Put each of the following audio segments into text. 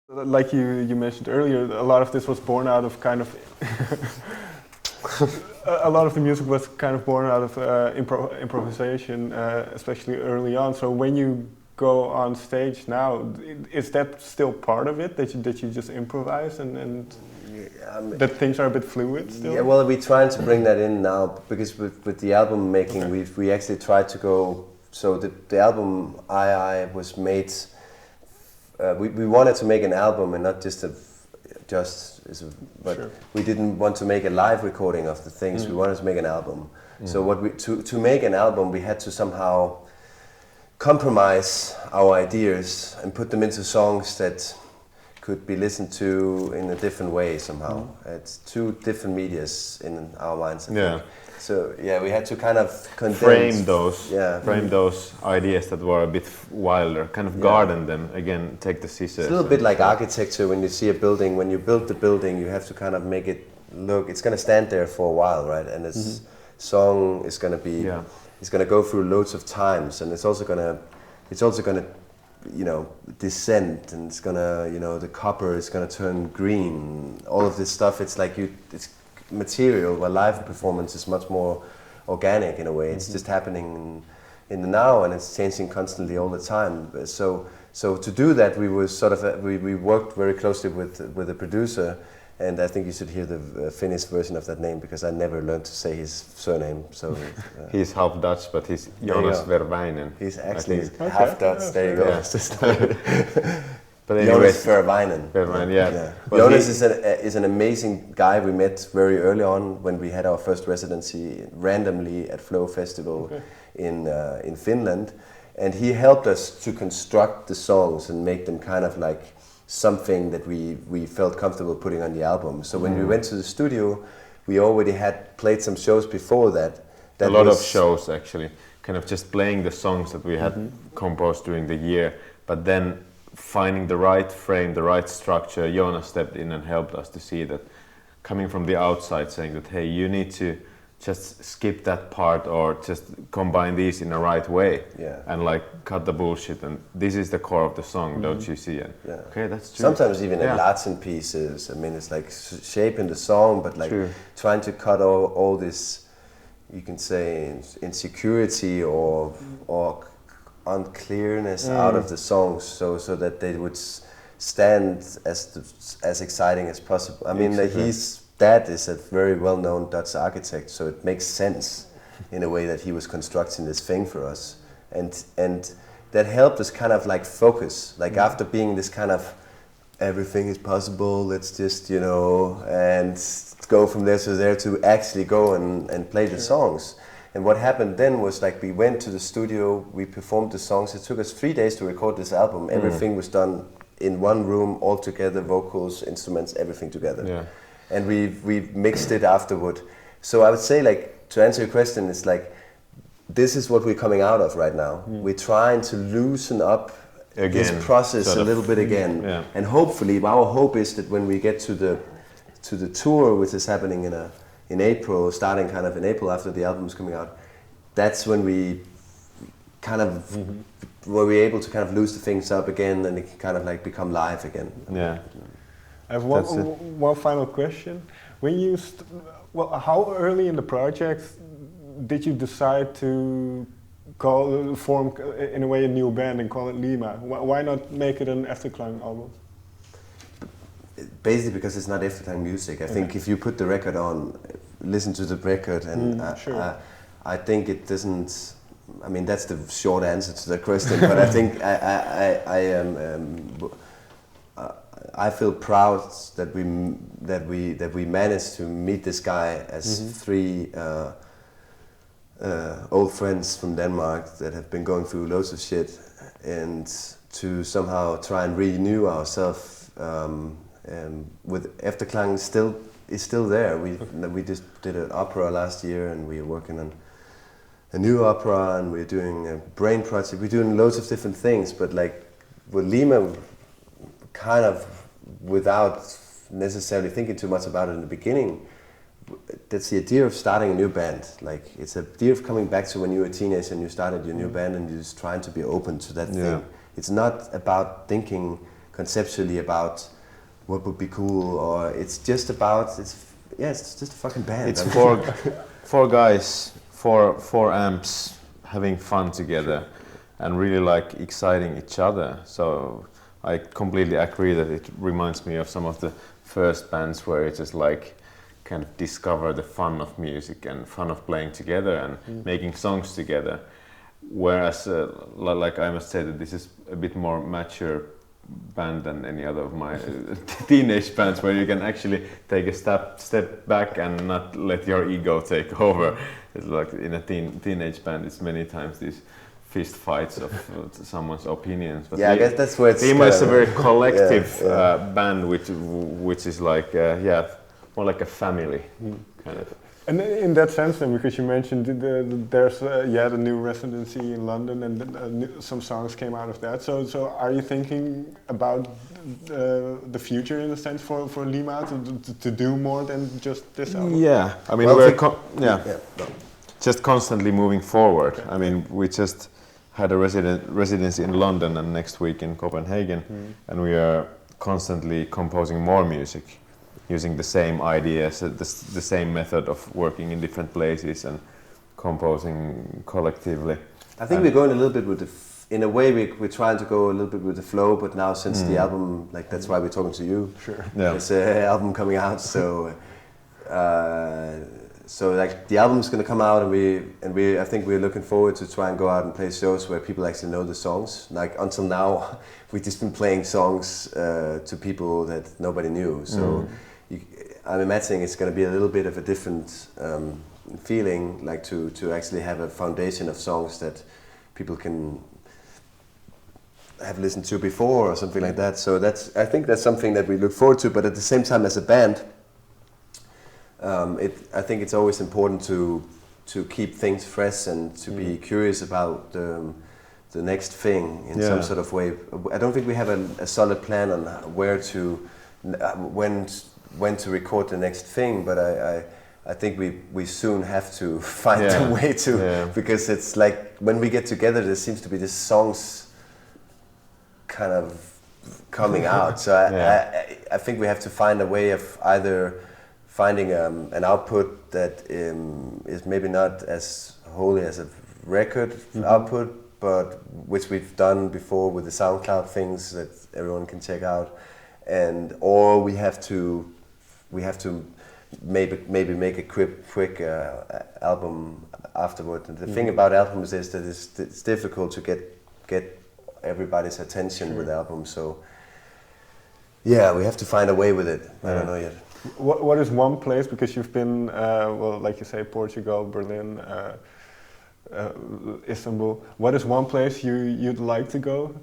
Like you mentioned earlier, a lot of this was born out of kind of a lot of the music was kind of born out of improvisation, especially early on. So when you go on stage now, is that still part of it, that you just improvise and that things are a bit fluid still? Yeah, well, we're trying to bring that in now because with the album making, we actually tried to go. So the album I was made. We wanted to make an album and not just but sure. We didn't want to make a live recording of the things. We wanted to make an album. So to make an album, we had to somehow compromise our ideas and put them into songs that could be listened to in a different way somehow. It's two different medias in our minds, I think. So yeah, we had to kind of frame those ideas that were a bit wilder, kind of garden them again. Take the scissors. It's a little bit like architecture. When you see a building, when you build the building, you have to kind of make it look. It's going to stand there for a while, right? And this song is going to be. It's going to go through loads of times, and it's also going to, descend, and it's going to, the copper is going to turn green. All of this stuff. It's like it's material, where live performance is much more organic in a way. It's just happening in the now, and it's changing constantly all the time. So to do that, we were sort of we worked very closely with the producer, and I think you should hear the Finnish version of that name because I never learned to say his surname. So he's half Dutch, but he's Jonas Verwijnen. He's actually half Dutch. There you go. Yeah. But Jonas Verwijnen. Yeah. Well, Jonas is an amazing guy. We met very early on when we had our first residency randomly at Flow Festival in Finland, and he helped us to construct the songs and make them kind of like something that we felt comfortable putting on the album. So when we went to the studio, we already had played some shows before that. A lot of shows actually, kind of just playing the songs that we had composed during the year, but then finding the right frame, the right structure. Jonas stepped in and helped us to see that, coming from the outside, saying that, hey, you need to just skip that part or just combine these in the right way and like cut the bullshit, and this is the core of the song, don't you see it? Okay, that's true. Sometimes even in Latin pieces, I mean, it's like shaping the song, but like trying to cut all this, you can say, insecurity or unclearness out of the songs, so that they would stand as exciting as possible. I mean, his dad is a very well-known Dutch architect, so it makes sense in a way that he was constructing this thing for us, and that helped us kind of like focus. Like after being this kind of everything is possible, let's just and go from there to there to actually go and play the songs. And what happened then was like we went to the studio, we performed the songs. It took us 3 days to record this album. Everything was done in one room, all together, vocals, instruments, everything together. Yeah. And we mixed it afterward. So I would say, like, to answer your question, it's like this is what we're coming out of right now. We're trying to loosen up this process a little bit again. Yeah. And hopefully, our hope is that when we get to the tour, which is happening in April, starting kind of in April after the album is coming out, that's when we kind of where we're able to kind of loosen things up again and it can kind of like become live again. Yeah. I have one final question. When you how early in the project did you decide to form in a way a new band and call it Liima? Why not make it an Efterklang album? Basically because it's not Efterklang music. I think if you put the record on, listen to the record, and I think it doesn't. I mean, that's the short answer to that question. But I think I feel proud that we managed to meet this guy as three old friends from Denmark that have been going through loads of shit, and to somehow try and renew ourselves. With Efterklang is still there. We just did an opera last year, and we're working on a new opera, and we're doing a brain project. We're doing loads of different things, but like with Liima, kind of without necessarily thinking too much about it in the beginning, that's the idea of starting a new band. Like it's the idea of coming back to when you were a teenager and you started your new band and you're just trying to be open to that thing. It's not about thinking conceptually about what would be cool, or it's just about it's just a fucking band. It's four guys, four amps having fun together and really like exciting each other. So I completely agree that it reminds me of some of the first bands where it's just like kind of discover the fun of music and fun of playing together and making songs together. Whereas, like I must say that this is a bit more mature band than any other of my teenage bands, where you can actually take a step back and not let your ego take over. It's like in a teenage band, it's many times these fist fights of someone's opinions. But I guess that's where it's. Liima is a very collective band, which is like more like a family kind of. And in that sense, then, because you mentioned there's the new residency in London, and some songs came out of that. So are you thinking about the future in a sense for Liima to do more than just this album? Yeah, I mean just constantly moving forward. Okay. I mean, we just had a residency in London and next week in Copenhagen, and we are constantly composing more music, using the same ideas, the same method of working in different places and composing collectively. I think we're going a little bit with in a way we're trying to go a little bit with the flow, but now since the album, like that's why we're talking to you. Sure. Yeah. There's an album coming out, so like the album's gonna come out, and I think we're looking forward to try and go out and play shows where people actually know the songs. Like until now, we've just been playing songs to people that nobody knew. So. I'm imagining it's going to be a little bit of a different feeling, like to actually have a foundation of songs that people can have listened to before or something like that. So I think that's something that we look forward to. But at the same time, as a band, I think it's always important to keep things fresh and to be curious about the next thing in some sort of way. I don't think we have a solid plan on where to when to record the next thing, but I think we soon have to find a way to, because it's like when we get together there seems to be these songs kind of coming out, so I think we have to find a way of either finding an output that is maybe not as wholly as a record output, but which we've done before with the SoundCloud things that everyone can check out, or we have to maybe make a quick album afterward. And the thing about albums is that it's difficult to get everybody's attention with albums. So yeah, we have to find a way with it. I don't know yet. What is one place, because you've been like you say, Portugal, Berlin, Istanbul. What is one place you'd like to go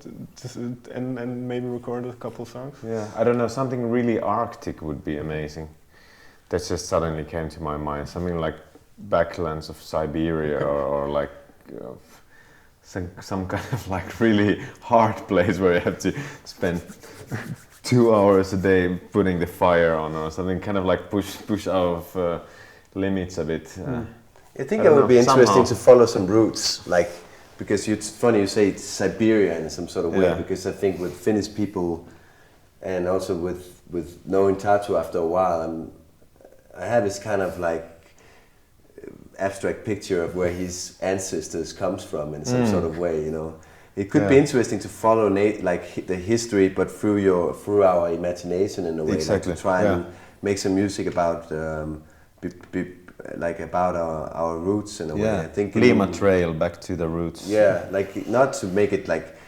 and maybe record a couple songs? Yeah, I don't know. Something really Arctic would be amazing. That just suddenly came to my mind. Something like backlands of Siberia, or like some kind of like really hard place where you have to spend 2 hours a day putting the fire on, or something. Kind of like push out of limits a bit. I think it would be interesting to follow some roots, like, because it's funny you say it's Siberia in some sort of way, because I think with Finnish people and also with knowing Tatu after a while, I have this kind of like abstract picture of where his ancestors comes from in some sort of way, you know. It could be interesting to follow like the history, but through our imagination in a way, like to try and make some music about like about our roots in a way. I think Liima trail back to the roots. Yeah, like not to make it like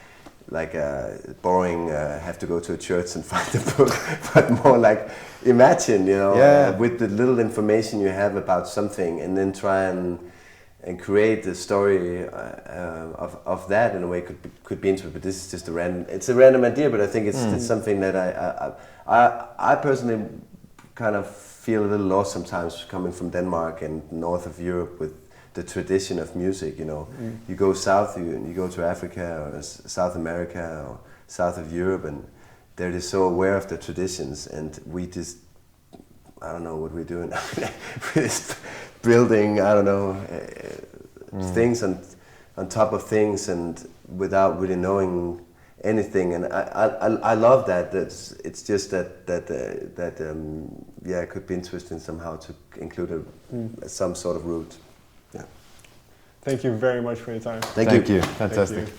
boring, have to go to a church and find the book, but more like imagine, you know, with the little information you have about something, and then try and create the story of that in a way could be interesting. But this is just a random idea, but I think it's something that I personally kind of feel a little lost sometimes coming from Denmark and north of Europe with the tradition of music, you know. You go south, you go to Africa or South America or south of Europe, and they're just so aware of the traditions, and we just, I don't know what we're doing. We're just building, I don't know, things on top of things, and without really knowing anything, and I love that. It's just that it could be interesting somehow to include some sort of root. Yeah. Thank you very much for your time. Thank you. Fantastic. Thank you.